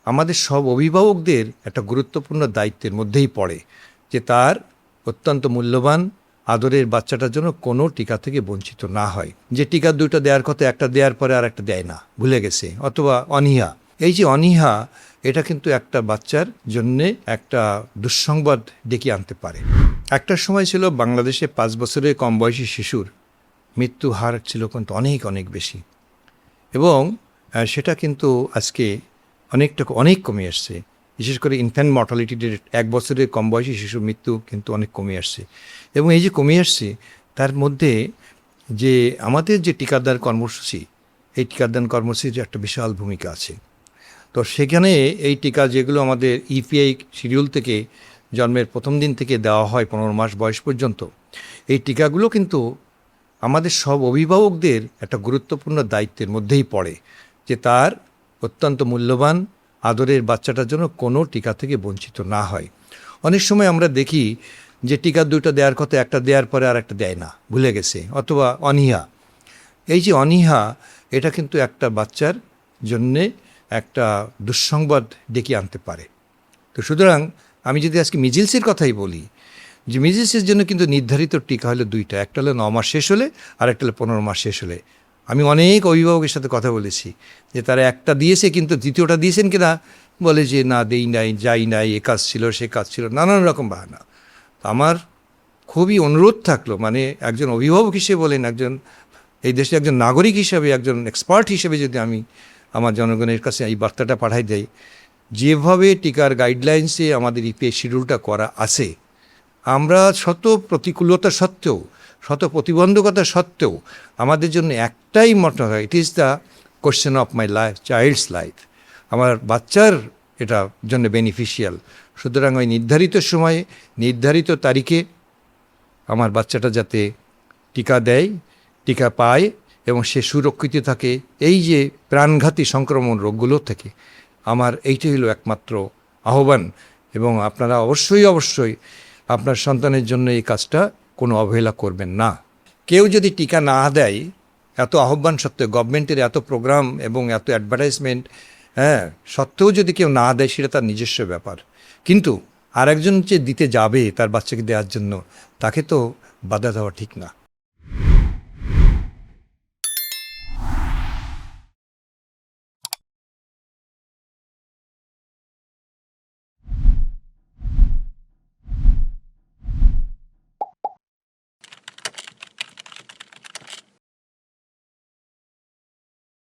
আমাদের সব অভিভাবকদের একটা গুরুত্বপূর্ণ দায়িত্বের মধ্যেই পড়ে যে তার অত্যন্ত মূল্যবান আদরের বাচ্চাটার জন্য কোনো টিকা থেকে বঞ্চিত না হয়। যে টিকা দুটো দেওয়ার কথা একটা দেওয়ার পরে আর একটা দেয় না, ভুলে গেছে, অথবা অনীহা। এই যে অনীহা, এটা কিন্তু একটা বাচ্চার জন্যে একটা দুঃসংবাদ ডেকে আনতে পারে। একটা সময় ছিল বাংলাদেশে 5 বছরের কম বয়সী শিশুর মৃত্যু হার ছিল কিন্তু অনেক অনেক বেশি, এবং সেটা কিন্তু আজকে অনেক কমে আসছে। বিশেষ করে ইনফ্যান্ট মর্টালিটি রেট, 1 বছরের কম বয়সী শিশুর মৃত্যু কিন্তু অনেক কমে আসছে। এবং এই যে কমে আসছে, তার মধ্যে যে আমাদের যে টিকাদান কর্মসূচি, এই টিকাদান কর্মসূচির একটা বিশাল ভূমিকা আছে। তো সেখানে এই টিকা যেগুলো আমাদের ইপিআই শিডিউল থেকে জন্মের প্রথম দিন থেকে দেওয়া হয় 15 মাস বয়স পর্যন্ত, এই টিকাগুলো কিন্তু আমাদের সব অভিভাবকদের একটা গুরুত্বপূর্ণ দায়িত্বের মধ্যেই পড়ে যে তার অত্যন্ত মূল্যবান আদরের বাচ্চাটার জন্য কোনো টিকা থেকে বঞ্চিত না হয়। অনেক সময় আমরা দেখি যে টিকা দুটো দেওয়ার কথা একটা দেওয়ার পরে আর একটা দেয় না, ভুলে গেছে, অথবা অনীহা। এই যে অনীহা, এটা কিন্তু একটা বাচ্চার জন্যে একটা দুঃসংবাদ ডেকে আনতে পারে। তো সুতরাং আমি যদি আজকে মিজিলসের কথাই বলি, যে মিজিলসের জন্য কিন্তু নির্ধারিত টিকা হলো 2টা, একটা হলো 9 মাস শেষ হলে, আর একটা হলো 15 মাস শেষ হলে। আমি অনেক অভিভাবকের সাথে কথা বলেছি যে তারা একটা দিয়েছে কিন্তু দ্বিতীয়টা দিয়েছেন কিনা, বলে যে না দেই নাই, যাই নাই, এ কাজ ছিল সে কাজ ছিল, নানান রকম বাহানা। আমার খুবই অনুরোধ থাকলো, মানে একজন অভিভাবক হিসেবে বলেন, একজন এই দেশে একজন নাগরিক হিসেবে, একজন এক্সপার্ট হিসেবে যদি আমি আমার জনগণের কাছে এই বার্তাটা পাঠাই দেই, যেভাবে টিকার গাইডলাইন্সে আমাদের ইপিআই শিডিউলটা করা আছে, আমরা শত প্রতিকূলতা সত্ত্বেও, শত প্রতিবন্ধকতা সত্ত্বেও আমাদের জন্য একটাই মনে হয়, it is the question of my life, child's life. আমার বাচ্চার এটা জন্য বেনিফিশিয়াল। সুতরাং ওই নির্ধারিত সময়ে, নির্ধারিত তারিখে আমার বাচ্চাটা যাতে টিকা দেয়, টিকা পায় এবং সে সুরক্ষিত থাকে এই যে প্রাণঘাতী সংক্রমণ রোগগুলো থেকে, আমার এইটাই হলো একমাত্র আহ্বান। এবং আপনারা অবশ্যই আপনার সন্তানের জন্য এই কাজটা কোনো অবহেলা করবেন না। কেউ যদি টিকা না দেয়, এত আহ্বান সত্ত্বেও, গভর্নমেন্টের এত প্রোগ্রাম এবং এত অ্যাডভার্টাইজমেন্ট সত্ত্বেও যদি কেউ না দেয়, সেটা তার নিজস্ব ব্যাপার। কিন্তু আরেকজন যে দিতে যাবে তার বাচ্চাকে দেওয়ার জন্য, তাকে তো বাধা দেওয়া ঠিক না।